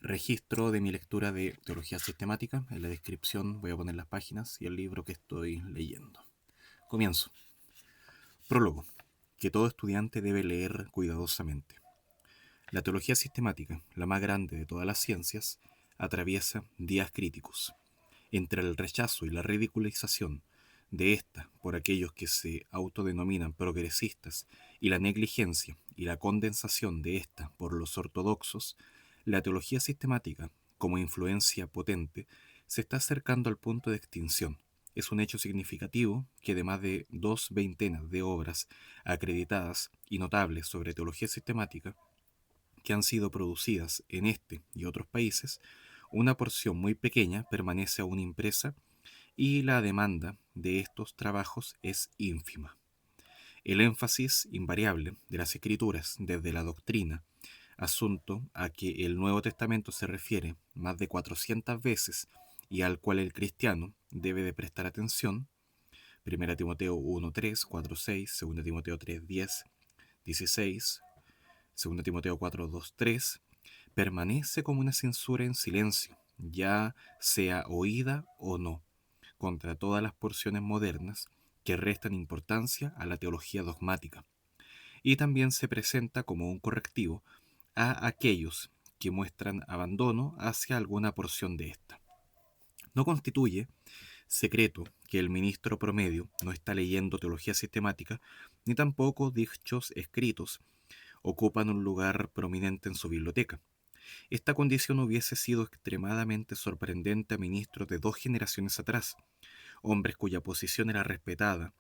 registro de mi lectura de teología sistemática. En la descripción voy a poner las páginas y el libro que estoy leyendo. Comienzo. Prólogo, que todo estudiante debe leer cuidadosamente. La teología sistemática, la más grande de todas las ciencias, atraviesa días críticos. Entre el rechazo y la ridiculización de esta por aquellos que se autodenominan progresistas y la negligencia y la condensación de esta por los ortodoxos, la teología sistemática, como influencia potente, se está acercando al punto de extinción. Es un hecho significativo que de más de 2 veinte de obras acreditadas y notables sobre teología sistemática que han sido producidas en este y otros países, una porción muy pequeña permanece aún impresa y la demanda de estos trabajos es ínfima. El énfasis invariable de las escrituras desde la doctrina, asunto a que el Nuevo Testamento se refiere más de 400 veces y al cual el cristiano debe de prestar atención, 1 Timoteo 1:3, 4:6, 2 Timoteo 3:10, 16, 2 Timoteo 4:2-3, permanece como una censura en silencio, ya sea oída o no, contra todas las porciones modernas que restan importancia a la teología dogmática, y también se presenta como un correctivo a aquellos que muestran abandono hacia alguna porción de esta. No constituye secreto que el ministro promedio no está leyendo teología sistemática, ni tampoco dichos escritos ocupan un lugar prominente en su biblioteca. Esta condición hubiese sido extremadamente sorprendente a ministros de 2 generaciones atrás, hombres cuya posición era respetada,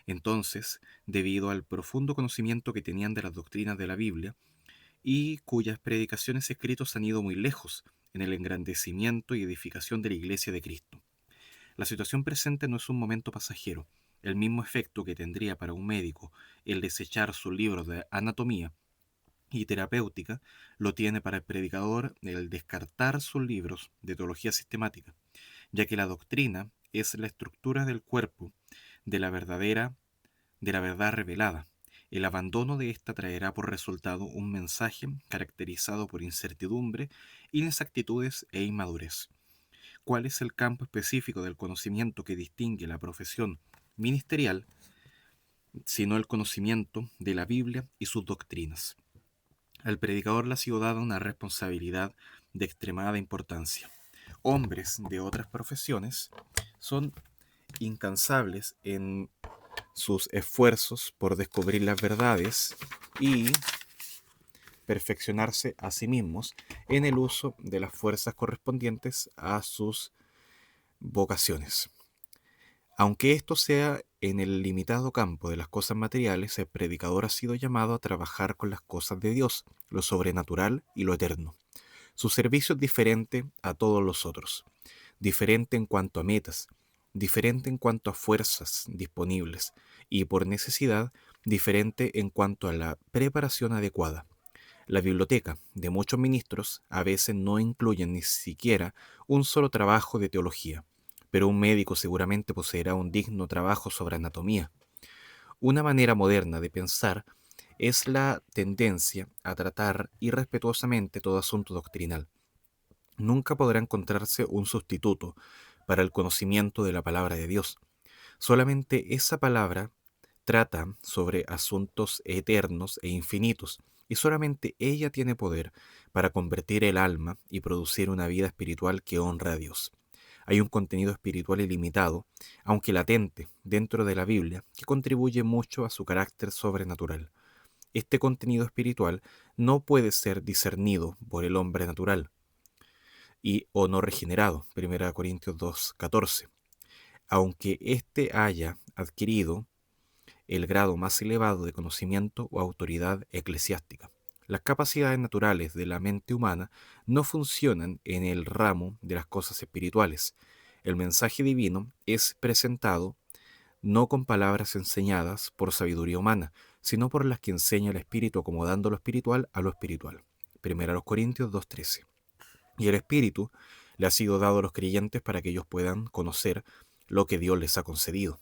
entonces, debido al profundo conocimiento que tenían de las doctrinas de la Biblia, y cuyas predicaciones y escritos han ido muy lejos en el engrandecimiento y edificación de la Iglesia de Cristo. La situación presente no es un momento pasajero. El mismo efecto que tendría para un médico el desechar sus libros de anatomía y terapéutica lo tiene para el predicador el descartar sus libros de teología sistemática, ya que la doctrina es la estructura del cuerpo de de la verdad revelada. El abandono de esta traerá por resultado un mensaje caracterizado por incertidumbre, inexactitudes e inmadurez. ¿Cuál es el campo específico del conocimiento que distingue la profesión ministerial, sino el conocimiento de la Biblia y sus doctrinas? Al predicador le ha sido dada una responsabilidad de extremada importancia. Hombres de otras profesiones son incansables en sus esfuerzos por descubrir las verdades y perfeccionarse a sí mismos en el uso de las fuerzas correspondientes a sus vocaciones. Aunque esto sea en el limitado campo de las cosas materiales, el predicador ha sido llamado a trabajar con las cosas de Dios, lo sobrenatural y lo eterno. Su servicio es diferente a todos los otros, diferente en cuanto a metas, diferente en cuanto a fuerzas disponibles y, por necesidad, diferente en cuanto a la preparación adecuada. La biblioteca de muchos ministros a veces no incluye ni siquiera un solo trabajo de teología, pero un médico seguramente poseerá un digno trabajo sobre anatomía. Una manera moderna de pensar es la tendencia a tratar irrespetuosamente todo asunto doctrinal. Nunca podrá encontrarse un sustituto para el conocimiento de la palabra de Dios. Solamente esa palabra trata sobre asuntos eternos e infinitos, y solamente ella tiene poder para convertir el alma y producir una vida espiritual que honra a Dios. Hay un contenido espiritual ilimitado, aunque latente, dentro de la Biblia, que contribuye mucho a su carácter sobrenatural. Este contenido espiritual no puede ser discernido por el hombre natural y o no regenerado, 1 Corintios 2:14, aunque éste haya adquirido el grado más elevado de conocimiento o autoridad eclesiástica. Las capacidades naturales de la mente humana no funcionan en el ramo de las cosas espirituales. El mensaje divino es presentado no con palabras enseñadas por sabiduría humana, sino por las que enseña el Espíritu acomodando lo espiritual a lo espiritual. 1 Corintios 2:13. Y el Espíritu le ha sido dado a los creyentes para que ellos puedan conocer lo que Dios les ha concedido.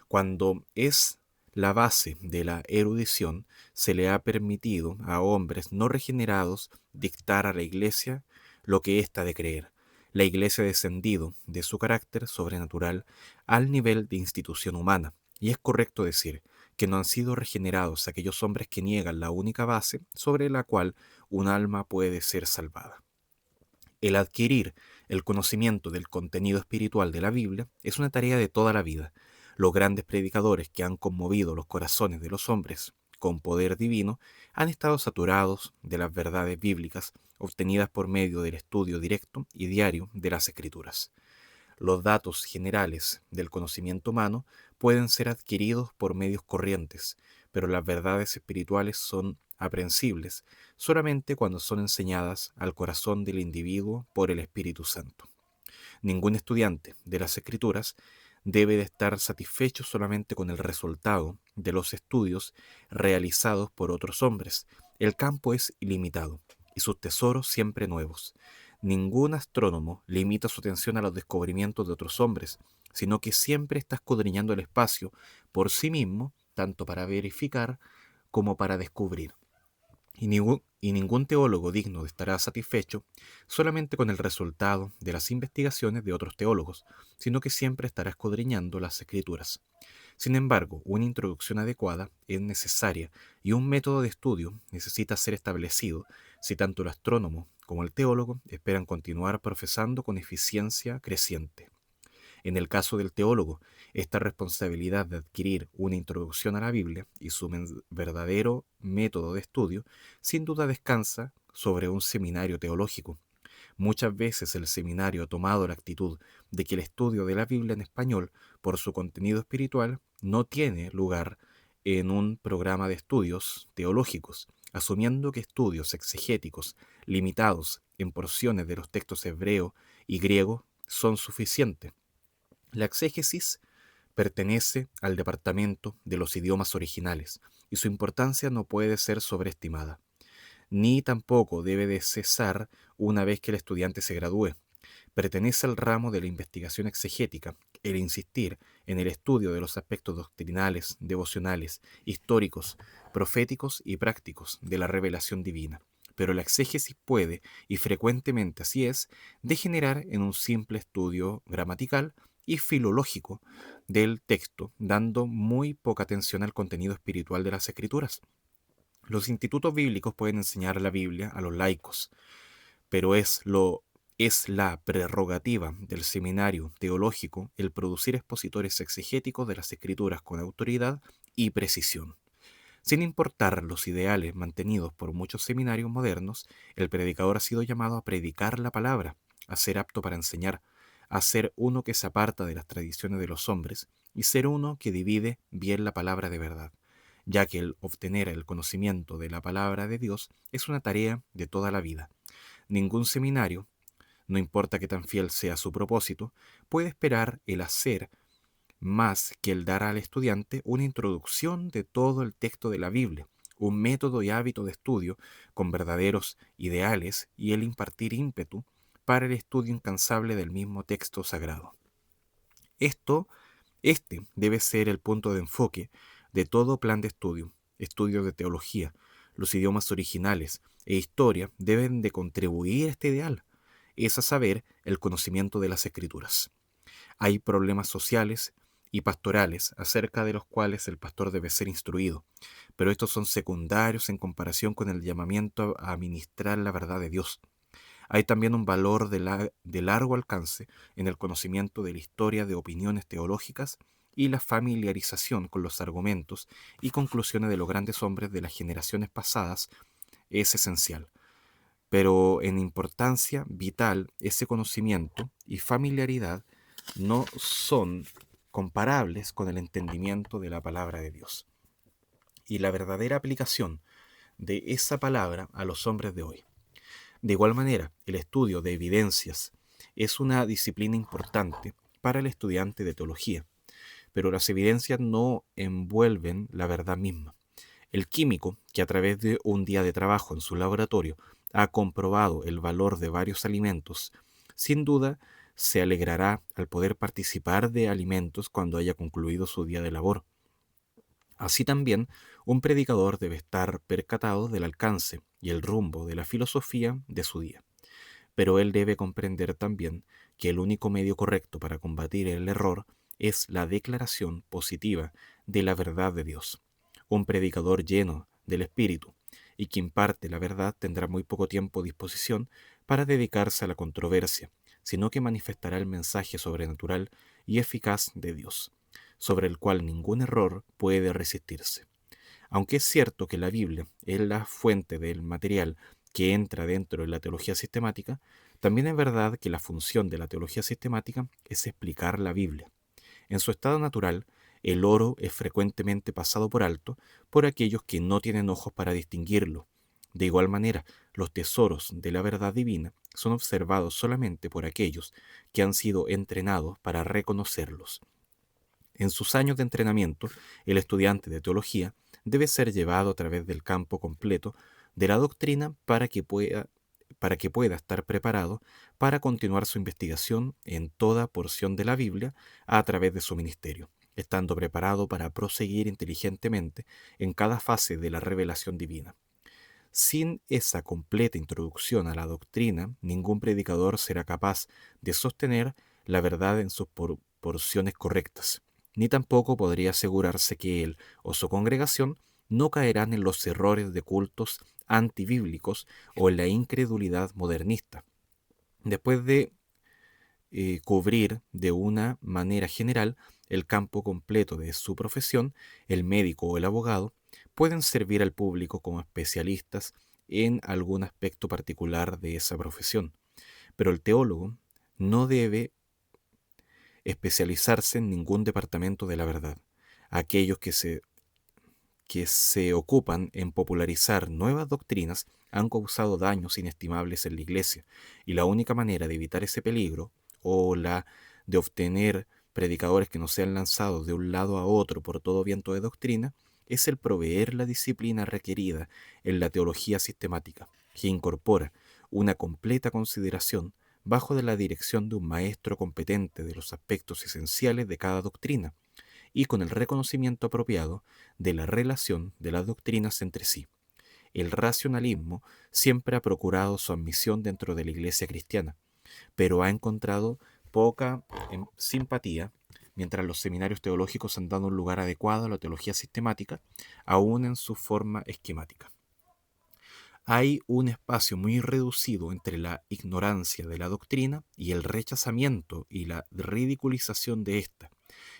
Cuando es la base de la erudición, se le ha permitido a hombres no regenerados dictar a la iglesia lo que ésta ha de creer. La Iglesia ha descendido de su carácter sobrenatural al nivel de institución humana, y es correcto decir que no han sido regenerados aquellos hombres que niegan la única base sobre la cual un alma puede ser salvada. El adquirir el conocimiento del contenido espiritual de la Biblia es una tarea de toda la vida. Los grandes predicadores que han conmovido los corazones de los hombres con poder divino han estado saturados de las verdades bíblicas obtenidas por medio del estudio directo y diario de las Escrituras. Los datos generales del conocimiento humano pueden ser adquiridos por medios corrientes, pero las verdades espirituales son aprehensibles solamente cuando son enseñadas al corazón del individuo por el Espíritu Santo. Ningún estudiante de las Escrituras debe de estar satisfecho solamente con el resultado de los estudios realizados por otros hombres. El campo es ilimitado y sus tesoros siempre nuevos. Ningún astrónomo limita su atención a los descubrimientos de otros hombres, sino que siempre está escudriñando el espacio por sí mismo, tanto para verificar como para descubrir. Y ningún teólogo digno estará satisfecho solamente con el resultado de las investigaciones de otros teólogos, sino que siempre estará escudriñando las Escrituras. Sin embargo, una introducción adecuada es necesaria y un método de estudio necesita ser establecido si tanto el astrónomo como el teólogo esperan continuar profesando con eficiencia creciente. En el caso del teólogo, esta responsabilidad de adquirir una introducción a la Biblia y su verdadero método de estudio sin duda descansa sobre un seminario teológico. Muchas veces el seminario ha tomado la actitud de que el estudio de la Biblia en español, por su contenido espiritual, no tiene lugar en un programa de estudios teológicos, asumiendo que estudios exegéticos limitados en porciones de los textos hebreo y griego son suficientes. La exégesis pertenece al departamento de los idiomas originales y su importancia no puede ser sobreestimada, ni tampoco debe de cesar una vez que el estudiante se gradúe. Pertenece al ramo de la investigación exegética el insistir en el estudio de los aspectos doctrinales, devocionales, históricos, proféticos y prácticos de la revelación divina. Pero la exégesis puede, y frecuentemente así es, degenerar en un simple estudio gramatical y filológico del texto, dando muy poca atención al contenido espiritual de las Escrituras. Los institutos bíblicos pueden enseñar la Biblia a los laicos, pero es la prerrogativa del seminario teológico el producir expositores exegéticos de las Escrituras con autoridad y precisión. Sin importar los ideales mantenidos por muchos seminarios modernos, el predicador ha sido llamado a predicar la palabra, a ser apto para enseñar, a ser uno que se aparta de las tradiciones de los hombres y ser uno que divide bien la palabra de verdad, ya que el obtener el conocimiento de la palabra de Dios es una tarea de toda la vida. Ningún seminario, no importa qué tan fiel sea su propósito, puede esperar el hacer más que el dar al estudiante una introducción de todo el texto de la Biblia, un método y hábito de estudio con verdaderos ideales y el impartir ímpetu para el estudio incansable del mismo texto sagrado. Este debe ser el punto de enfoque de todo plan de estudio de teología. Los idiomas originales e historia deben de contribuir a este ideal, es a saber, el conocimiento de las Escrituras. Hay problemas sociales y pastorales acerca de los cuales el pastor debe ser instruido, pero estos son secundarios en comparación con el llamamiento a ministrar la verdad de Dios. Hay también un valor de largo alcance en el conocimiento de la historia de opiniones teológicas y la familiarización con los argumentos y conclusiones de los grandes hombres de las generaciones pasadas es esencial. Pero en importancia vital, ese conocimiento y familiaridad no son comparables con el entendimiento de la palabra de Dios y la verdadera aplicación de esa palabra a los hombres de hoy. De igual manera, el estudio de evidencias es una disciplina importante para el estudiante de teología, pero las evidencias no envuelven la verdad misma. El químico, que a través de un día de trabajo en su laboratorio ha comprobado el valor de varios alimentos, sin duda se alegrará al poder participar de alimentos cuando haya concluido su día de labor. Así también, un predicador debe estar percatado del alcance y el rumbo de la filosofía de su día. pero él debe comprender también que el único medio correcto para combatir el error es la declaración positiva de la verdad de Dios. Un predicador lleno del Espíritu y que imparte la verdad tendrá muy poco tiempo a disposición para dedicarse a la controversia, sino que manifestará el mensaje sobrenatural y eficaz de Dios, sobre el cual ningún error puede resistirse. Aunque es cierto que la Biblia es la fuente del material que entra dentro de la teología sistemática, también es verdad que la función de la teología sistemática es explicar la Biblia. En su estado natural, el oro es frecuentemente pasado por alto por aquellos que no tienen ojos para distinguirlo. De igual manera, los tesoros de la verdad divina son observados solamente por aquellos que han sido entrenados para reconocerlos. En sus años de entrenamiento, el estudiante de teología debe ser llevado a través del campo completo de la doctrina para que pueda estar preparado para continuar su investigación en toda porción de la Biblia a través de su ministerio, estando preparado para proseguir inteligentemente en cada fase de la revelación divina. Sin esa completa introducción a la doctrina, ningún predicador será capaz de sostener la verdad en sus porciones correctas, ni tampoco podría asegurarse que él o su congregación no caerán en los errores de cultos antibíblicos o en la incredulidad modernista. Después de cubrir de una manera general el campo completo de su profesión, el médico o el abogado pueden servir al público como especialistas en algún aspecto particular de esa profesión, pero el teólogo no debe especializarse en ningún departamento de la verdad. Aquellos que se ocupan en popularizar nuevas doctrinas han causado daños inestimables en la Iglesia, y la única manera de evitar ese peligro, o la de obtener predicadores que no sean lanzados de un lado a otro por todo viento de doctrina, es el proveer la disciplina requerida en la teología sistemática, que incorpora una completa consideración bajo de la dirección de un maestro competente de los aspectos esenciales de cada doctrina, y con el reconocimiento apropiado de la relación de las doctrinas entre sí. El racionalismo siempre ha procurado su admisión dentro de la Iglesia cristiana, pero ha encontrado poca simpatía, mientras los seminarios teológicos han dado un lugar adecuado a la teología sistemática, aún en su forma esquemática. Hay un espacio muy reducido entre la ignorancia de la doctrina y el rechazamiento y la ridiculización de ésta,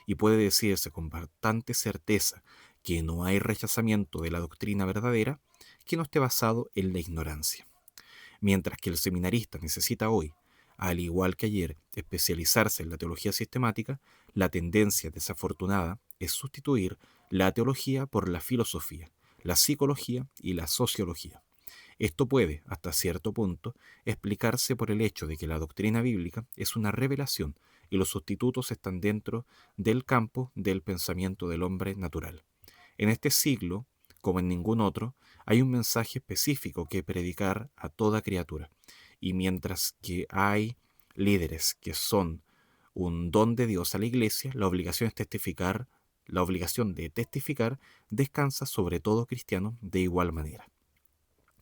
y puede decirse con bastante certeza que no hay rechazamiento de la doctrina verdadera que no esté basado en la ignorancia. Mientras que el seminarista necesita hoy, al igual que ayer, especializarse en la teología sistemática, la tendencia desafortunada es sustituir la teología por la filosofía, la psicología y la sociología. Esto puede, hasta cierto punto, explicarse por el hecho de que la doctrina bíblica es una revelación y los sustitutos están dentro del campo del pensamiento del hombre natural. En este siglo, como en ningún otro, hay un mensaje específico que predicar a toda criatura, y mientras que hay líderes que son un don de Dios a la iglesia, la obligación de testificar descansa sobre todo cristiano de igual manera.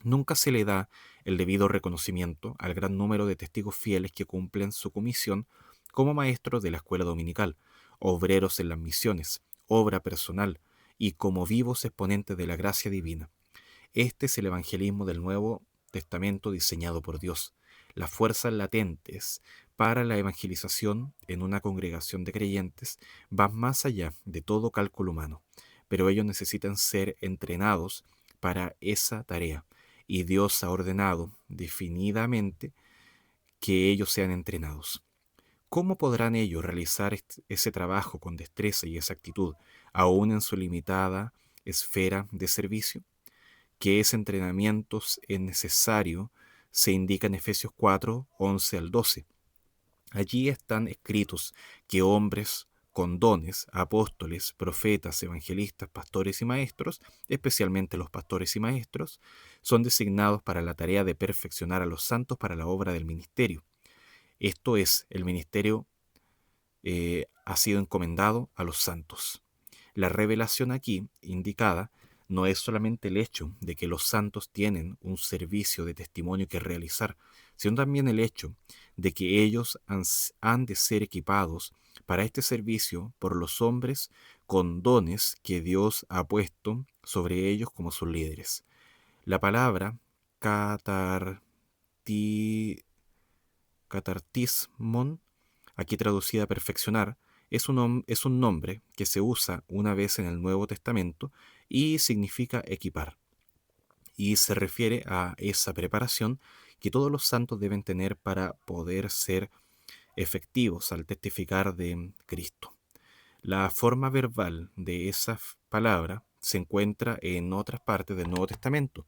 Nunca se le da el debido reconocimiento al gran número de testigos fieles que cumplen su comisión como maestros de la escuela dominical, obreros en las misiones, obra personal y como vivos exponentes de la gracia divina. Este es el evangelismo del Nuevo Testamento diseñado por Dios. Las fuerzas latentes para la evangelización en una congregación de creyentes van más allá de todo cálculo humano, pero ellos necesitan ser entrenados para esa tarea, y Dios ha ordenado definidamente que ellos sean entrenados. ¿Cómo podrán ellos realizar ese trabajo con destreza y exactitud, aún en su limitada esfera de servicio? Que ese entrenamiento es necesario se indica en Efesios 4, 11 al 12. Allí están escritos que hombres con dones, apóstoles, profetas, evangelistas, pastores y maestros, especialmente los pastores y maestros, son designados para la tarea de perfeccionar a los santos para la obra del ministerio. Esto es, el ministerio ha sido encomendado a los santos. La revelación aquí indicada no es solamente el hecho de que los santos tienen un servicio de testimonio que realizar, sino también el hecho de que ellos han de ser equipados para este servicio por los hombres con dones que Dios ha puesto sobre ellos como sus líderes. La palabra catartismon, aquí traducida a perfeccionar, es un nombre que se usa una vez en el Nuevo Testamento y significa equipar. Y se refiere a esa preparación que todos los santos deben tener para poder ser efectivos al testificar de Cristo. La forma verbal de esa palabra se encuentra en otras partes del Nuevo Testamento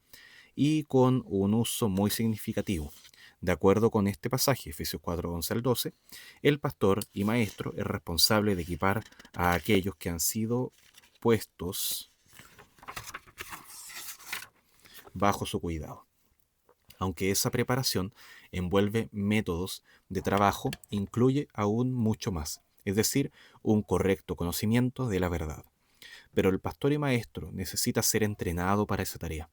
y con un uso muy significativo. De acuerdo con este pasaje, Efesios 4, 11 al 12, el pastor y maestro es responsable de equipar a aquellos que han sido puestos bajo su cuidado. Aunque esa preparación envuelve métodos de trabajo, incluye aún mucho más, es decir, un correcto conocimiento de la verdad. Pero el pastor y maestro necesita ser entrenado para esa tarea.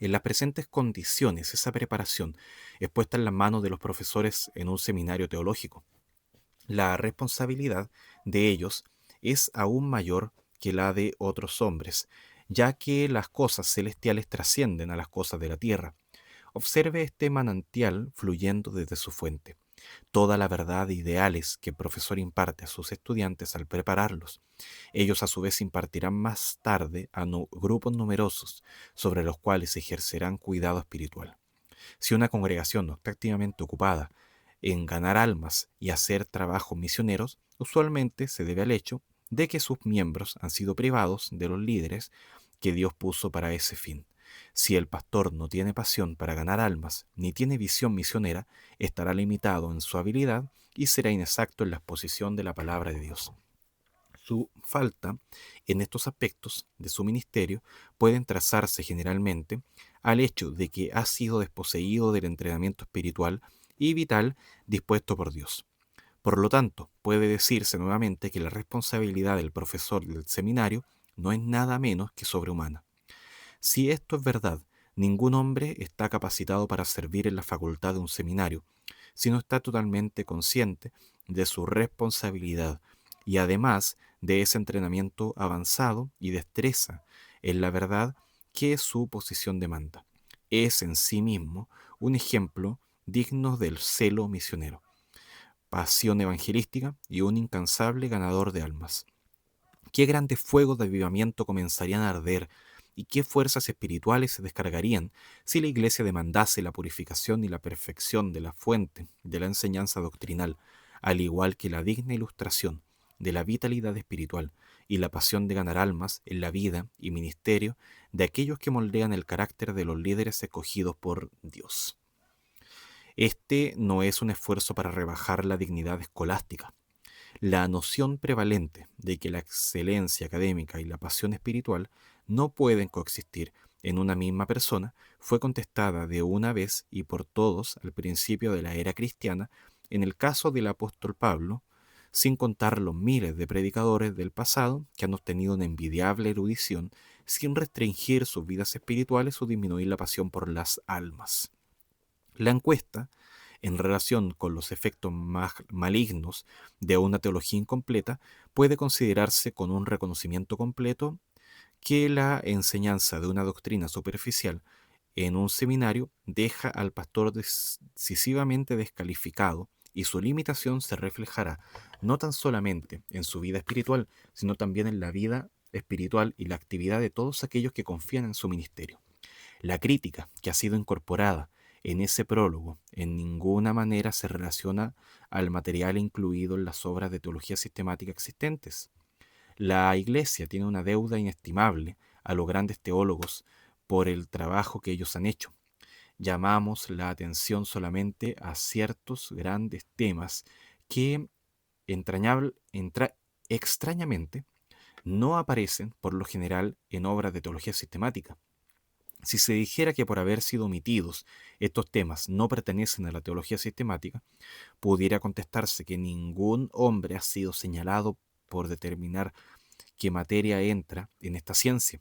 En las presentes condiciones, esa preparación es puesta en las manos de los profesores en un seminario teológico. La responsabilidad de ellos es aún mayor que la de otros hombres, ya que las cosas celestiales trascienden a las cosas de la tierra. Observe este manantial fluyendo desde su fuente. Toda la verdad e ideales que el profesor imparte a sus estudiantes al prepararlos. Ellos a su vez impartirán más tarde a grupos numerosos sobre los cuales ejercerán cuidado espiritual. Si una congregación no está activamente ocupada en ganar almas y hacer trabajos misioneros, usualmente se debe al hecho de que sus miembros han sido privados de los líderes que Dios puso para ese fin. Si el pastor no tiene pasión para ganar almas ni tiene visión misionera, estará limitado en su habilidad y será inexacto en la exposición de la palabra de Dios. Su falta en estos aspectos de su ministerio pueden trazarse generalmente al hecho de que ha sido desposeído del entrenamiento espiritual y vital dispuesto por Dios. Por lo tanto, puede decirse nuevamente que la responsabilidad del profesor del seminario no es nada menos que sobrehumana. Si esto es verdad, ningún hombre está capacitado para servir en la facultad de un seminario, si no está totalmente consciente de su responsabilidad y además de ese entrenamiento avanzado y destreza en la verdad que su posición demanda. Es en sí mismo un ejemplo digno del celo misionero, pasión evangelística y un incansable ganador de almas. Qué grandes fuegos de avivamiento comenzarían a arder y qué fuerzas espirituales se descargarían si la Iglesia demandase la purificación y la perfección de la fuente de la enseñanza doctrinal, al igual que la digna ilustración de la vitalidad espiritual y la pasión de ganar almas en la vida y ministerio de aquellos que moldean el carácter de los líderes escogidos por Dios. Este no es un esfuerzo para rebajar la dignidad escolástica. La noción prevalente de que la excelencia académica y la pasión espiritual no pueden coexistir en una misma persona fue contestada de una vez y por todos al principio de la era cristiana en el caso del apóstol Pablo, sin contar los miles de predicadores del pasado que han obtenido una envidiable erudición sin restringir sus vidas espirituales o disminuir la pasión por las almas. La encuesta en relación con los efectos malignos de una teología incompleta puede considerarse con un reconocimiento completo que la enseñanza de una doctrina superficial en un seminario deja al pastor decisivamente descalificado y su limitación se reflejará no tan solamente en su vida espiritual, sino también en la vida espiritual y la actividad de todos aquellos que confían en su ministerio. La crítica que ha sido incorporada en ese prólogo en ninguna manera se relaciona al material incluido en las obras de teología sistemática existentes. La Iglesia tiene una deuda inestimable a los grandes teólogos por el trabajo que ellos han hecho. Llamamos la atención solamente a ciertos grandes temas que extrañamente no aparecen por lo general en obras de teología sistemática. Si se dijera que por haber sido omitidos estos temas no pertenecen a la teología sistemática, pudiera contestarse que ningún hombre ha sido señalado por determinar qué materia entra en esta ciencia.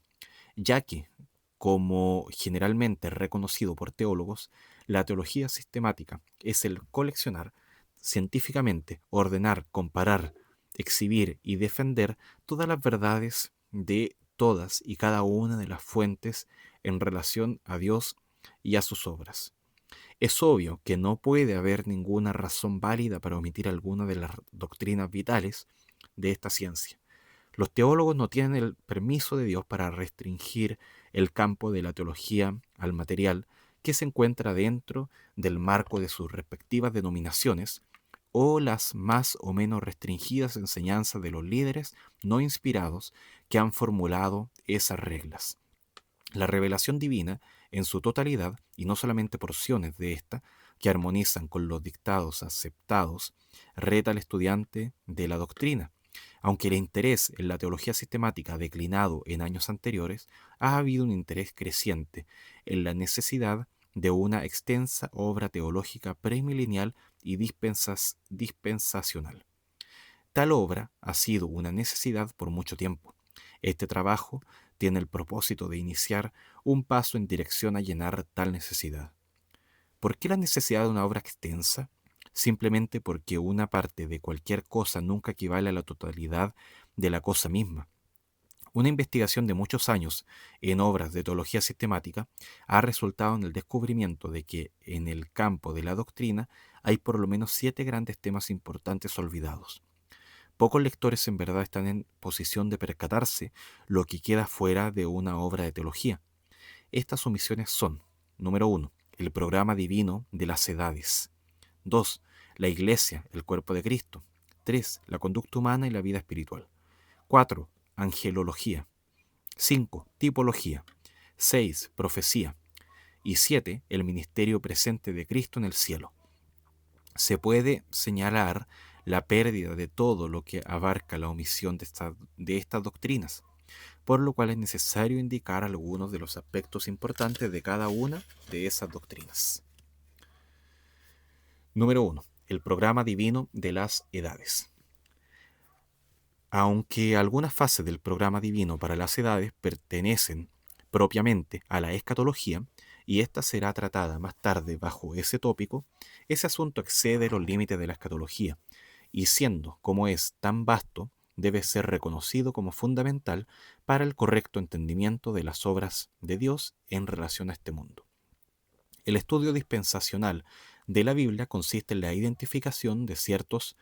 ya que, como generalmente es reconocido por teólogos, la teología sistemática es el coleccionar científicamente, ordenar, comparar, exhibir y defender todas las verdades de todas y cada una de las fuentes en relación a Dios y a sus obras. Es obvio que no puede haber ninguna razón válida para omitir alguna de las doctrinas vitales de esta ciencia. Los teólogos no tienen el permiso de Dios para restringir el campo de la teología al material que se encuentra dentro del marco de sus respectivas denominaciones o las más o menos restringidas enseñanzas de los líderes no inspirados que han formulado esas reglas. La revelación divina, en su totalidad, y no solamente porciones de ésta, que armonizan con los dictados aceptados, reta al estudiante de la doctrina. Aunque el interés en la teología sistemática ha declinado en años anteriores, ha habido un interés creciente en la necesidad de una extensa obra teológica premilenial y dispensacional. Tal obra ha sido una necesidad por mucho tiempo. Este trabajo tiene el propósito de iniciar un paso en dirección a llenar tal necesidad. ¿Por qué la necesidad de una obra extensa? Simplemente porque una parte de cualquier cosa nunca equivale a la totalidad de la cosa misma. Una investigación de muchos años en obras de teología sistemática ha resultado en el descubrimiento de que en el campo de la doctrina hay por lo menos 7 grandes temas importantes olvidados. Pocos lectores en verdad están en posición de percatarse lo que queda fuera de una obra de teología. Estas omisiones son: número 1, el programa divino de las edades; 2, la Iglesia, el cuerpo de Cristo; 3, la conducta humana y la vida espiritual; 4, angelología; 5, tipología; 6, profecía; y 7, el ministerio presente de Cristo en el cielo. Se puede señalar la pérdida de todo lo que abarca la omisión de estas doctrinas, por lo cual es necesario indicar algunos de los aspectos importantes de cada una de esas doctrinas. Número 1. El programa divino de las edades. Aunque algunas fases del programa divino para las edades pertenecen propiamente a la escatología, y esta será tratada más tarde bajo ese tópico, ese asunto excede los límites de la escatología, y siendo como es tan vasto, debe ser reconocido como fundamental para el correcto entendimiento de las obras de Dios en relación a este mundo. El estudio dispensacional de la Biblia consiste en la identificación de ciertos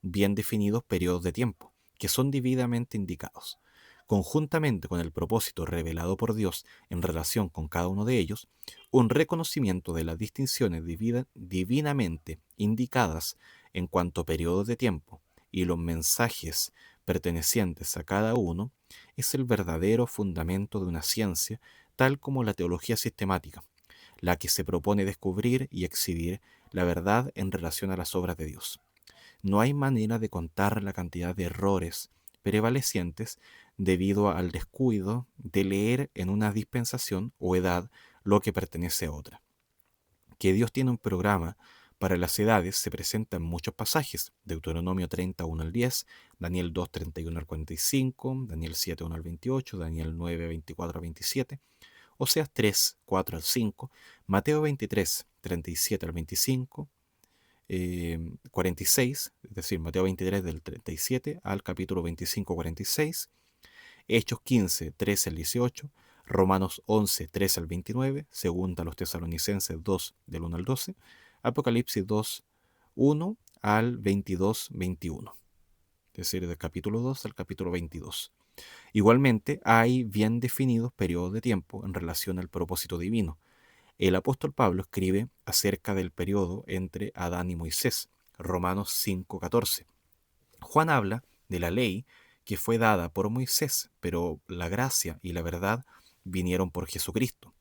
bien definidos periodos de tiempo, que son debidamente indicados. Conjuntamente con el propósito revelado por Dios en relación con cada uno de ellos, un reconocimiento de las distinciones divinamente indicadas en cuanto a periodos de tiempo y los mensajes pertenecientes a cada uno, es el verdadero fundamento de una ciencia tal como la teología sistemática, la que se propone descubrir y exhibir la verdad en relación a las obras de Dios. No hay manera de contar la cantidad de errores prevalecientes debido al descuido de leer en una dispensación o edad lo que pertenece a otra. Que Dios tiene un programa para las edades se presenta en muchos pasajes: Deuteronomio 31 al 10, Daniel 2, 31 al 45, Daniel 7, 1 al 28, Daniel 9, 24 al 27, Oseas 3, 4 al 5, Mateo 23, 37 al 25, 46, es decir, Mateo 23 del 37 al capítulo 25, 46, Hechos 15, 13 al 18, Romanos 11, 13 al 29, Segunda a los Tesalonicenses 2, del 1 al 12, Apocalipsis 2, 1 al 22, 21, es decir, del capítulo 2 al capítulo 22. Igualmente, hay bien definidos periodos de tiempo en relación al propósito divino. El apóstol Pablo escribe acerca del periodo entre Adán y Moisés, Romanos 5:14. Juan habla de la ley que fue dada por Moisés, pero la gracia y la verdad vinieron por Jesucristo,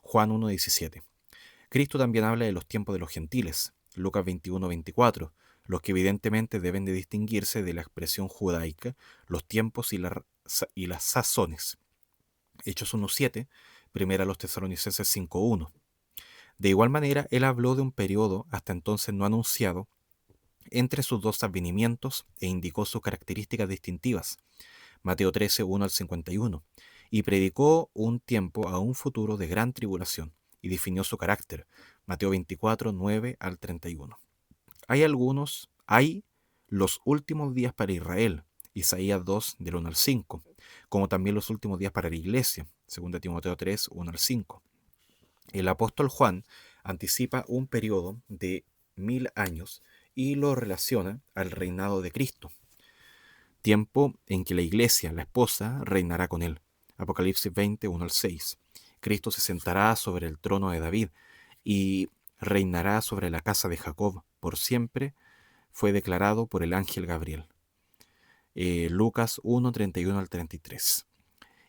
Juan 1:17. Cristo también habla de los tiempos de los gentiles, Lucas 21:24, los que evidentemente deben de distinguirse de la expresión judaica, los tiempos y las sazones, Hechos 1:7, primera a los Tesalonicenses 5:1. De igual manera, él habló de un periodo hasta entonces no anunciado entre sus dos advenimientos e indicó sus características distintivas. Mateo 13, 1 al 51. y predicó un tiempo a un futuro de gran tribulación, y definió su carácter. Mateo 24, 9 al 31. Hay los últimos días para Israel, Isaías 2, del 1 al 5, como también los últimos días para la iglesia, 2 Timoteo 3, 1 al 5. El apóstol Juan anticipa un periodo de 1000 años y lo relaciona al reinado de Cristo, tiempo en que la iglesia, la esposa, reinará con él. Apocalipsis 20, 1 al 6. Cristo se sentará sobre el trono de David y reinará sobre la casa de Jacob por siempre, fue declarado por el ángel Gabriel. Lucas 1, 31 al 33.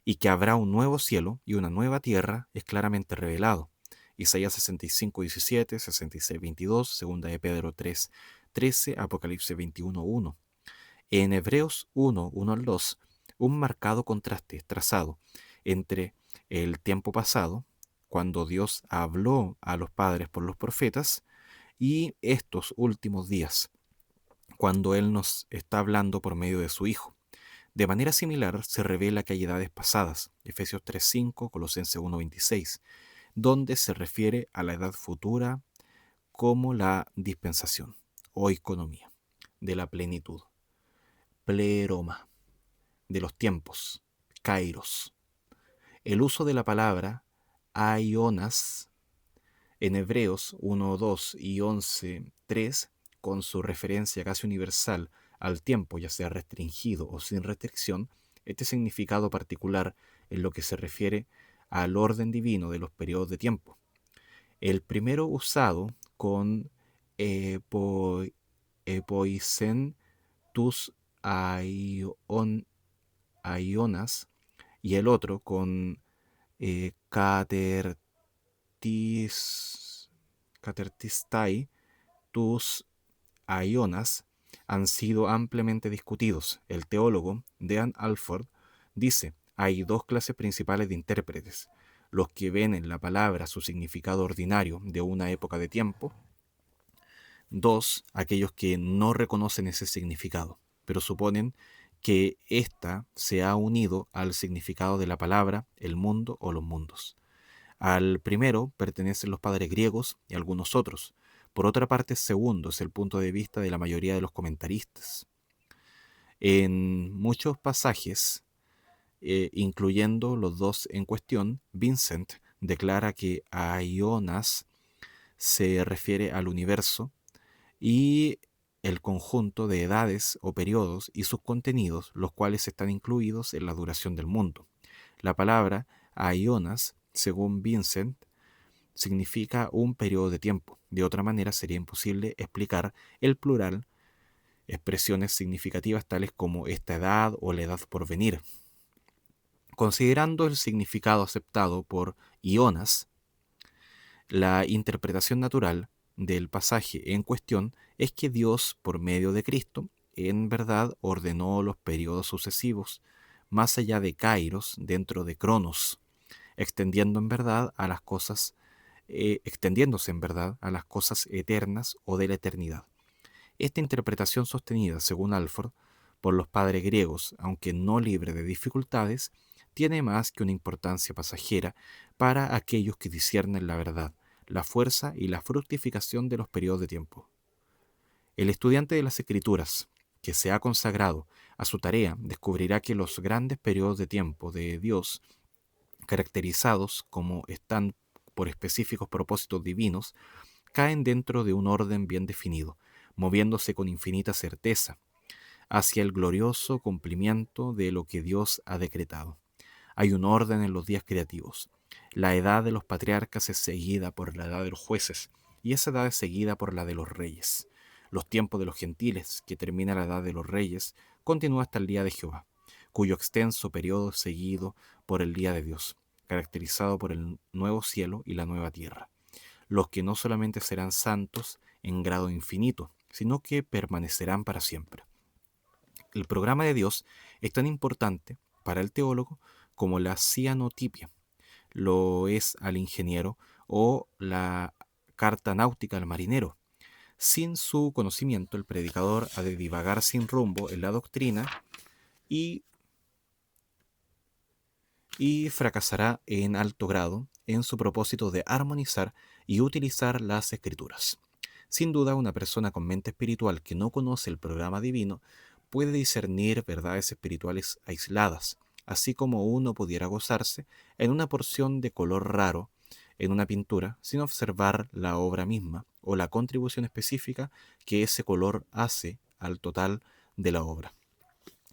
Y que habrá un nuevo cielo y una nueva tierra es claramente revelado. Isaías 65, 17, 66, 22, 2 de Pedro 3, 13, Apocalipsis 21, 1. En Hebreos 1, 1 al 2, un marcado contraste es trazado entre el tiempo pasado, cuando Dios habló a los padres por los profetas, y estos últimos días, cuando Él nos está hablando por medio de su Hijo. De manera similar se revela que hay edades pasadas, Efesios 3:5, Colosenses 1:26, donde se refiere a la edad futura como la dispensación o economía de la plenitud, pleroma, de los tiempos, kairos. El uso de la palabra aionas en Hebreos 1:2 y 11:3, con su referencia casi universal al tiempo, ya sea restringido o sin restricción, este significado particular en lo que se refiere al orden divino de los periodos de tiempo. El primero usado con epoisen tus aionas y el otro con catertistai tus aionas han sido ampliamente discutidos. El teólogo Dean Alford dice: hay dos clases principales de intérpretes: los que ven en la palabra su significado ordinario de una época de tiempo; dos, aquellos que no reconocen ese significado, pero suponen que ésta se ha unido al significado de la palabra, el mundo o los mundos. Al primero pertenecen los padres griegos y algunos otros. Por otra parte, segundo es el punto de vista de la mayoría de los comentaristas. En muchos pasajes, incluyendo los dos en cuestión, Vincent declara que Aionas se refiere al universo y el conjunto de edades o periodos y sus contenidos, los cuales están incluidos en la duración del mundo. La palabra aionas, según Vincent, significa un periodo de tiempo. De otra manera sería imposible explicar el plural, expresiones significativas tales como esta edad o la edad por venir. Considerando el significado aceptado por ionas, la interpretación natural del pasaje en cuestión es que Dios, por medio de Cristo, en verdad ordenó los periodos sucesivos, más allá de kairos, dentro de cronos, extendiéndose en verdad a las cosas eternas o de la eternidad. Esta interpretación sostenida, según Alford, por los padres griegos, aunque no libre de dificultades, tiene más que una importancia pasajera para aquellos que disciernen la verdad, la fuerza y la fructificación de los periodos de tiempo. El estudiante de las Escrituras, que se ha consagrado a su tarea, descubrirá que los grandes periodos de tiempo de Dios, caracterizados como están por específicos propósitos divinos, caen dentro de un orden bien definido, moviéndose con infinita certeza hacia el glorioso cumplimiento de lo que Dios ha decretado. Hay un orden en los días creativos. La edad de los patriarcas es seguida por la edad de los jueces, y esa edad es seguida por la de los reyes. Los tiempos de los gentiles, que termina la edad de los reyes, continúa hasta el día de Jehová, cuyo extenso periodo es seguido por el día de Dios, caracterizado por el nuevo cielo y la nueva tierra, los que no solamente serán santos en grado infinito, sino que permanecerán para siempre. El programa de Dios es tan importante para el teólogo como la cianotipia lo es al ingeniero o la carta náutica al marinero. Sin su conocimiento, el predicador ha de divagar sin rumbo en la doctrina y y fracasará en alto grado en su propósito de armonizar y utilizar las escrituras. Sin duda, una persona con mente espiritual que no conoce el programa divino puede discernir verdades espirituales aisladas, así como uno pudiera gozarse en una porción de color raro en una pintura sin observar la obra misma o la contribución específica que ese color hace al total de la obra.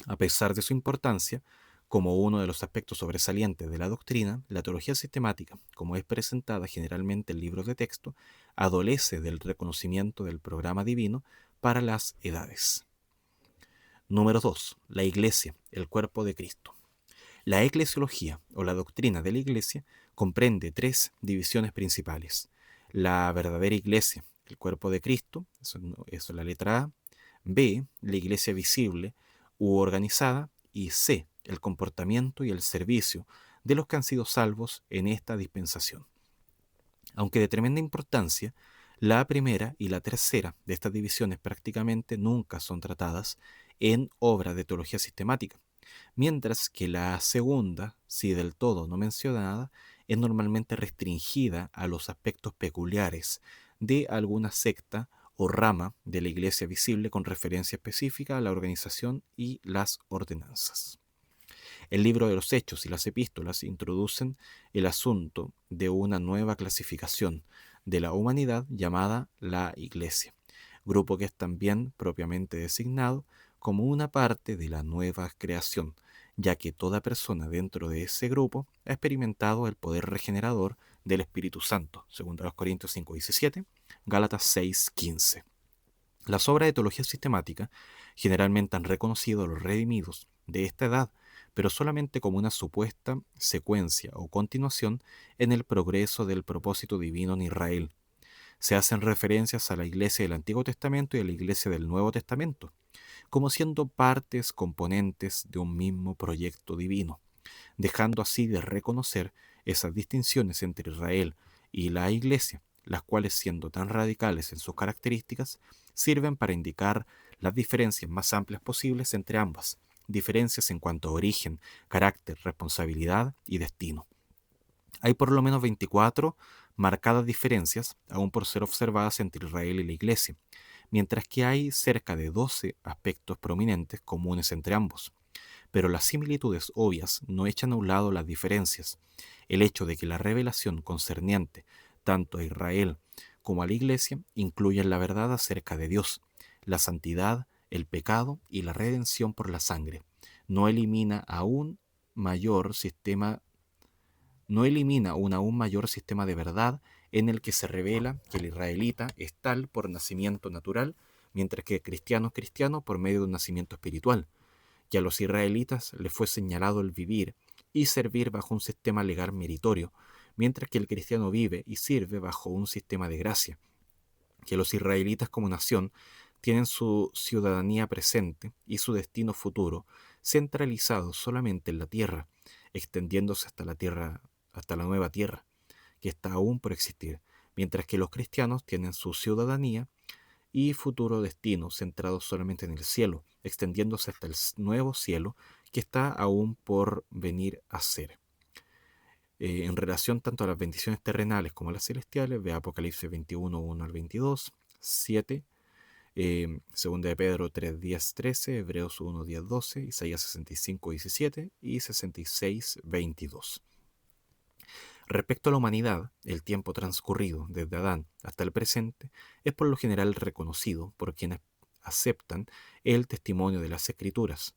A pesar de su importancia, como uno de los aspectos sobresalientes de la doctrina, la teología sistemática, como es presentada generalmente en libros de texto, adolece del reconocimiento del programa divino para las edades. Número 2. La Iglesia, el cuerpo de Cristo. La eclesiología, o la doctrina de la Iglesia, comprende tres divisiones principales. La verdadera Iglesia, el cuerpo de Cristo, eso es la letra A. B, la Iglesia visible u organizada. Y C, el comportamiento y el servicio de los que han sido salvos en esta dispensación. Aunque de tremenda importancia, la primera y la tercera de estas divisiones prácticamente nunca son tratadas en obras de teología sistemática, mientras que la segunda, si del todo no mencionada, es normalmente restringida a los aspectos peculiares de alguna secta o rama de la iglesia visible con referencia específica a la organización y las ordenanzas. El libro de los Hechos y las epístolas introducen el asunto de una nueva clasificación de la humanidad llamada la Iglesia, grupo que es también propiamente designado como una parte de la nueva creación, ya que toda persona dentro de ese grupo ha experimentado el poder regenerador del Espíritu Santo, según Corintios 5:17, Gálatas 6:15. Las obras de teología sistemática generalmente han reconocido a los redimidos de esta edad, pero solamente como una supuesta secuencia o continuación en el progreso del propósito divino en Israel. Se hacen referencias a la iglesia del Antiguo Testamento y a la iglesia del Nuevo Testamento, como siendo partes componentes de un mismo proyecto divino, dejando así de reconocer esas distinciones entre Israel y la iglesia, las cuales, siendo tan radicales en sus características, sirven para indicar las diferencias más amplias posibles entre ambas, diferencias en cuanto a origen, carácter, responsabilidad y destino. Hay por lo menos 24 marcadas diferencias, aún por ser observadas entre Israel y la Iglesia, mientras que hay cerca de 12 aspectos prominentes comunes entre ambos. Pero las similitudes obvias no echan a un lado las diferencias. El hecho de que la revelación concerniente tanto a Israel como a la Iglesia incluyen la verdad acerca de Dios, la santidad, el pecado y la redención por la sangre. No elimina aún mayor sistema no elimina un aún mayor sistema de verdad en el que se revela que el israelita es tal por nacimiento natural, mientras que el cristiano es cristiano por medio de un nacimiento espiritual, que a los israelitas les fue señalado el vivir y servir bajo un sistema legal meritorio, mientras que el cristiano vive y sirve bajo un sistema de gracia, que los israelitas como nación tienen su ciudadanía presente y su destino futuro centralizado solamente en la tierra, extendiéndose hasta la nueva tierra, que está aún por existir, mientras que los cristianos tienen su ciudadanía y futuro destino centrado solamente en el cielo, extendiéndose hasta el nuevo cielo que está aún por venir a ser. En relación tanto a las bendiciones terrenales como a las celestiales, ve Apocalipsis 21, 1 al 22, 7, Segunda de Pedro 3, 10, 13, Hebreos 1, 10, 12, Isaías 65, 17 y 66, 22. Respecto a la humanidad, el tiempo transcurrido desde Adán hasta el presente es por lo general reconocido por quienes aceptan el testimonio de las Escrituras,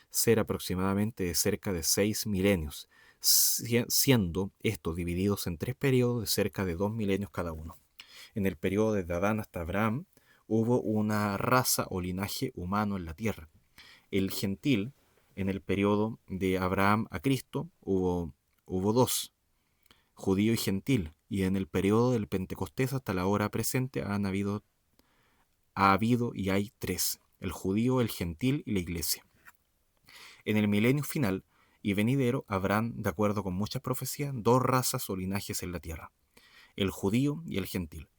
ser aproximadamente de cerca de 6 milenios, siendo estos divididos en tres periodos de cerca de 2 milenios cada uno. En el periodo desde Adán hasta Abraham hubo una raza o linaje humano en la tierra. El gentil, en el periodo de Abraham a Cristo, hubo dos, judío y gentil, y en el periodo del Pentecostés hasta la hora presente ha habido y hay tres, el judío, el gentil y la iglesia. En el milenio final y venidero habrán, de acuerdo con muchas profecías, dos razas o linajes en la tierra, el judío y el gentil.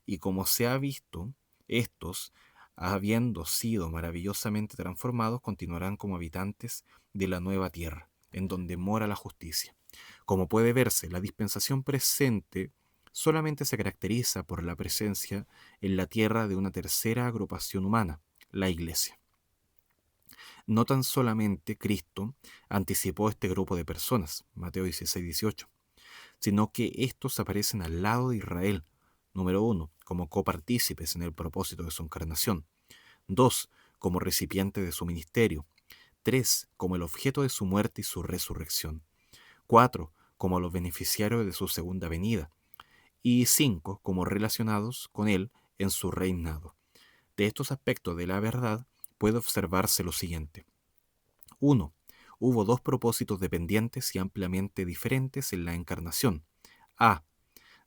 Y como se ha visto, estos, habiendo sido maravillosamente transformados, continuarán como habitantes de la nueva tierra, en donde mora la justicia. Como puede verse, la dispensación presente solamente se caracteriza por la presencia en la tierra de una tercera agrupación humana, la Iglesia. No tan solamente Cristo anticipó este grupo de personas, Mateo 16-18, sino que estos aparecen al lado de Israel, número 1, como copartícipes en el propósito de su encarnación; 2, como recipiente de su ministerio; 3, como el objeto de su muerte y su resurrección; 4, como los beneficiarios de su segunda venida; y 5, como relacionados con él en su reinado. De estos aspectos de la verdad puede observarse lo siguiente. 1. Hubo dos propósitos dependientes y ampliamente diferentes en la encarnación. A.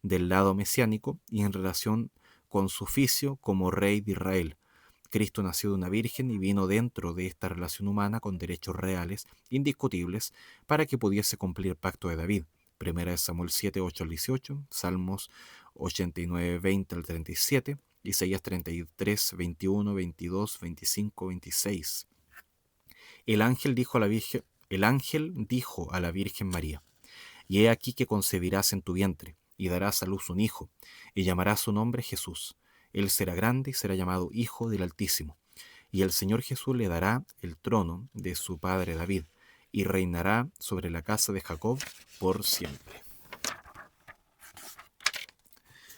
Del lado mesiánico y en relación con su oficio como rey de Israel. Cristo nació de una virgen y vino dentro de esta relación humana con derechos reales, indiscutibles, para que pudiese cumplir el pacto de David. 1 Samuel 7, 8 al 18, Salmos 89, 20 al 37, Isaías 33, 21, 22, 25, 26. El ángel dijo a la Virgen María: y he aquí que concebirás en tu vientre, y darás a luz un hijo, y llamarás su nombre Jesús. Él será grande y será llamado Hijo del Altísimo. Y el Señor Jesús le dará el trono de su padre David, y reinará sobre la casa de Jacob por siempre.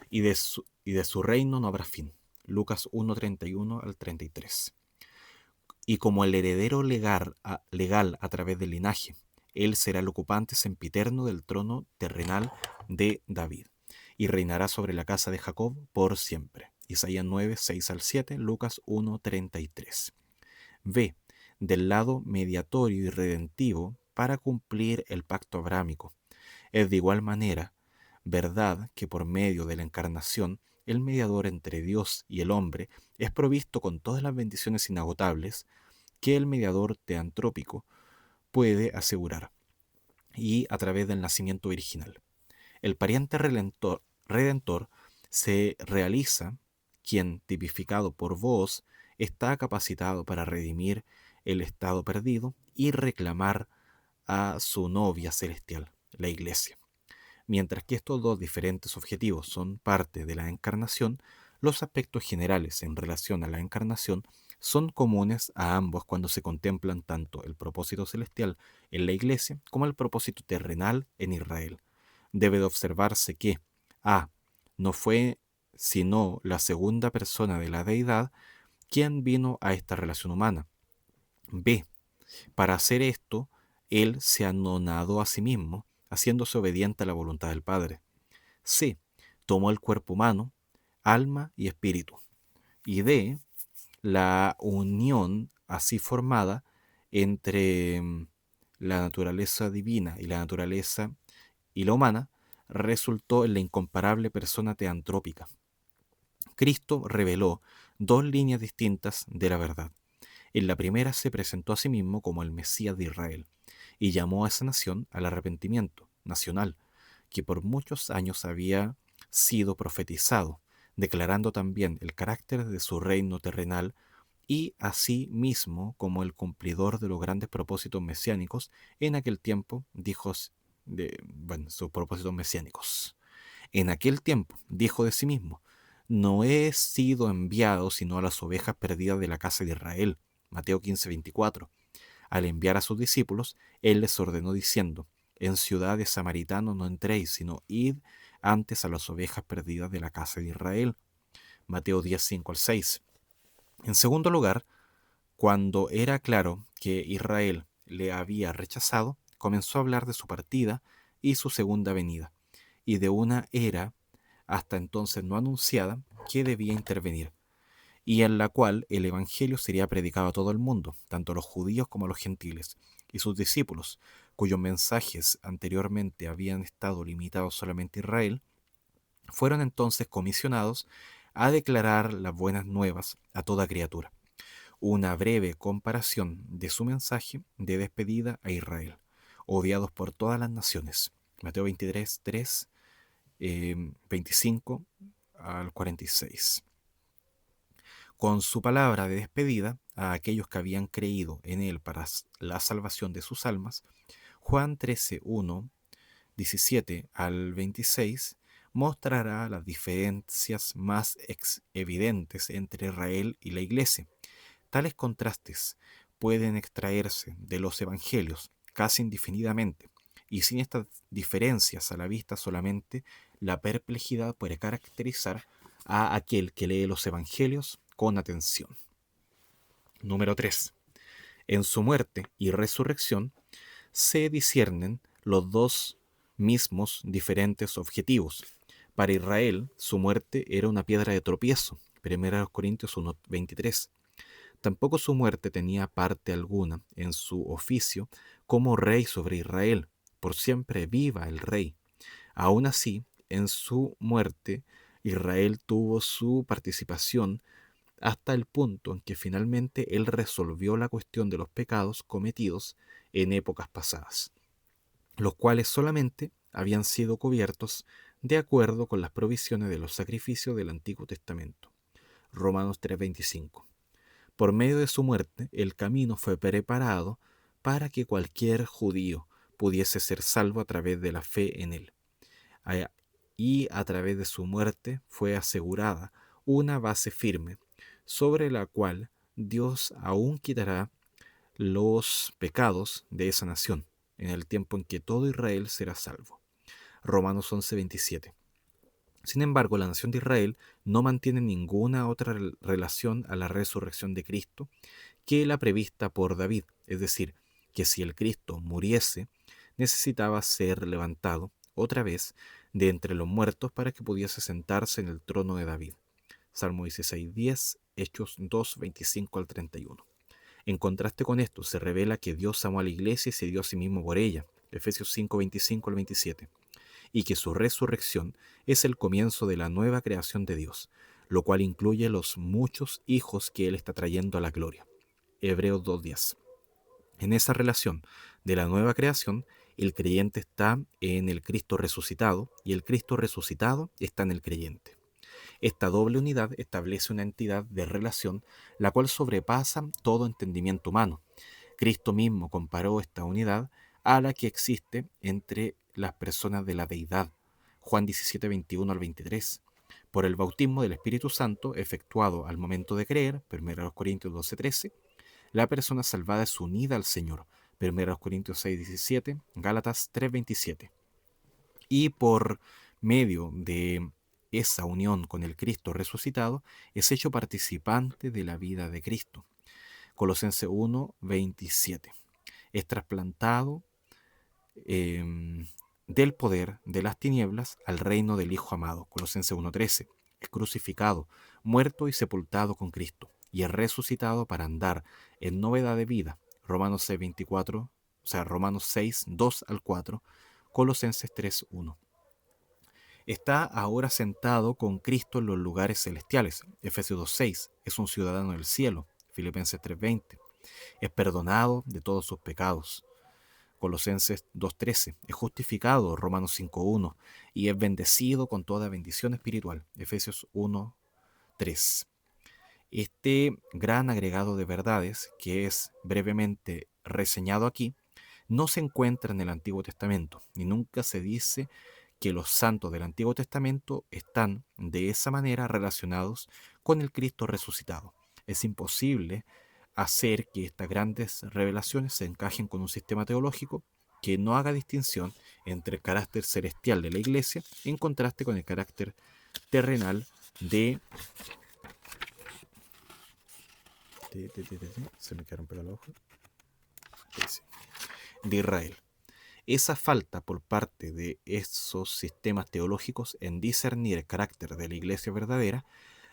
Y de su reino no habrá fin. Lucas 1, 31 al 33. Y como el heredero legal a través del linaje, él será el ocupante sempiterno del trono terrenal de David, y reinará sobre la casa de Jacob por siempre. Isaías 9, 6 al 7, Lucas 1, 33. B. Del lado mediatorio y redentivo para cumplir el pacto abrámico. Es de igual manera verdad que por medio de la encarnación, el mediador entre Dios y el hombre es provisto con todas las bendiciones inagotables que el mediador teantrópico puede asegurar, y a través del nacimiento virginal. El pariente redentor se realiza, quien, tipificado por vos, está capacitado para redimir el estado perdido y reclamar a su novia celestial, la Iglesia. Mientras que estos dos diferentes objetivos son parte de la encarnación, los aspectos generales en relación a la encarnación son comunes a ambos cuando se contemplan tanto el propósito celestial en la Iglesia como el propósito terrenal en Israel. Debe de observarse que A. no fue sino la segunda persona de la deidad quien vino a esta relación humana. B. Para hacer esto, él se anonadó a sí mismo, haciéndose obediente a la voluntad del Padre. C. Tomó el cuerpo humano, alma y espíritu. Y D. La unión así formada entre la naturaleza divina y la naturaleza y la humana resultó en la incomparable persona teantrópica. Cristo reveló dos líneas distintas de la verdad. En la primera se presentó a sí mismo como el Mesías de Israel y llamó a esa nación al arrepentimiento nacional, que por muchos años había sido profetizado, declarando también el carácter de su reino terrenal y así mismo como el cumplidor de los grandes propósitos mesiánicos en aquel tiempo, sus propósitos mesiánicos. En aquel tiempo dijo de sí mismo: no he sido enviado sino a las ovejas perdidas de la casa de Israel. Mateo 15, 24. Al enviar a sus discípulos, él les ordenó diciendo: en ciudades samaritanos no entréis, sino id antes a las ovejas perdidas de la casa de Israel. Mateo 10, 5 al 6. En segundo lugar, cuando era claro que Israel le había rechazado, comenzó a hablar de su partida y su segunda venida, y de una era hasta entonces no anunciada que debía intervenir, y en la cual el Evangelio sería predicado a todo el mundo, tanto a los judíos como a los gentiles, y sus discípulos, cuyos mensajes anteriormente habían estado limitados solamente a Israel, fueron entonces comisionados a declarar las buenas nuevas a toda criatura. Una breve comparación de su mensaje de despedida a Israel, odiados por todas las naciones. Mateo 23, 3, 25 al 46. Con su palabra de despedida a aquellos que habían creído en él para la salvación de sus almas, Juan 13, 1, 17 al 26 mostrará las diferencias más evidentes entre Israel y la Iglesia. Tales contrastes pueden extraerse de los evangelios casi indefinidamente, y sin estas diferencias a la vista solamente la perplejidad puede caracterizar a aquel que lee los evangelios con atención. Número 3. En su muerte y resurrección se disciernen los dos mismos diferentes objetivos. Para Israel, su muerte era una piedra de tropiezo. 1 Corintios 1:23. Tampoco su muerte tenía parte alguna en su oficio como rey sobre Israel. Por siempre viva el rey. Aún así, en su muerte, Israel tuvo su participación hasta el punto en que finalmente él resolvió la cuestión de los pecados cometidos en épocas pasadas, los cuales solamente habían sido cubiertos de acuerdo con las provisiones de los sacrificios del Antiguo Testamento. Romanos 3:25. Por medio de su muerte, el camino fue preparado para que cualquier judío pudiese ser salvo a través de la fe en él. Y a través de su muerte fue asegurada una base firme sobre la cual Dios aún quitará los pecados de esa nación, en el tiempo en que todo Israel será salvo. Romanos 11:27. Sin embargo, la nación de Israel no mantiene ninguna otra relación a la resurrección de Cristo que la prevista por David, es decir, que si el Cristo muriese, necesitaba ser levantado otra vez de entre los muertos para que pudiese sentarse en el trono de David. Salmo 16:10, Hechos 2:25 al 31. En contraste con esto, se revela que Dios amó a la iglesia y se dio a sí mismo por ella, Efesios 5:25 al 27, y que su resurrección es el comienzo de la nueva creación de Dios, lo cual incluye los muchos hijos que Él está trayendo a la gloria, Hebreos 2:10. En esa relación de la nueva creación, el creyente está en el Cristo resucitado y el Cristo resucitado está en el creyente. Esta doble unidad establece una entidad de relación la cual sobrepasa todo entendimiento humano. Cristo mismo comparó esta unidad a la que existe entre las personas de la deidad. Juan 17:21 al 23. Por el bautismo del Espíritu Santo efectuado al momento de creer, 1 Corintios 12:13, la persona salvada es unida al Señor, 1 Corintios 6:17, Gálatas 3:27. Y por medio de esa unión con el Cristo resucitado, es hecho participante de la vida de Cristo. Colosenses 1:27. Es trasplantado del poder de las tinieblas al reino del Hijo amado. Colosenses 1:13. Es crucificado, muerto y sepultado con Cristo, y es resucitado para andar en novedad de vida. Romanos 6:24, Romanos 6:2 al 4, Colosenses 3:1. Está ahora sentado con Cristo en los lugares celestiales. Efesios 2:6. Es un ciudadano del cielo. Filipenses 3:20. Es perdonado de todos sus pecados. Colosenses 2:13. Es justificado. Romanos 5:1. Y es bendecido con toda bendición espiritual. Efesios 1:3. Este gran agregado de verdades, que es brevemente reseñado aquí, no se encuentra en el Antiguo Testamento, ni nunca se dice que los santos del Antiguo Testamento están de esa manera relacionados con el Cristo resucitado. Es imposible hacer que estas grandes revelaciones se encajen con un sistema teológico que no haga distinción entre el carácter celestial de la Iglesia en contraste con el carácter terrenal de se me quedaron pegados los ojos. De Israel. Esa falta por parte de esos sistemas teológicos en discernir el carácter de la iglesia verdadera,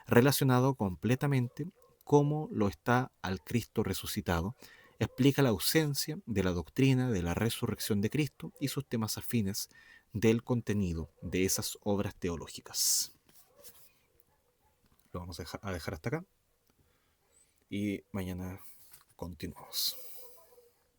relacionado completamente como lo está al Cristo resucitado, explica la ausencia de la doctrina de la resurrección de Cristo y sus temas afines del contenido de esas obras teológicas. Lo vamos a dejar hasta acá y mañana continuamos.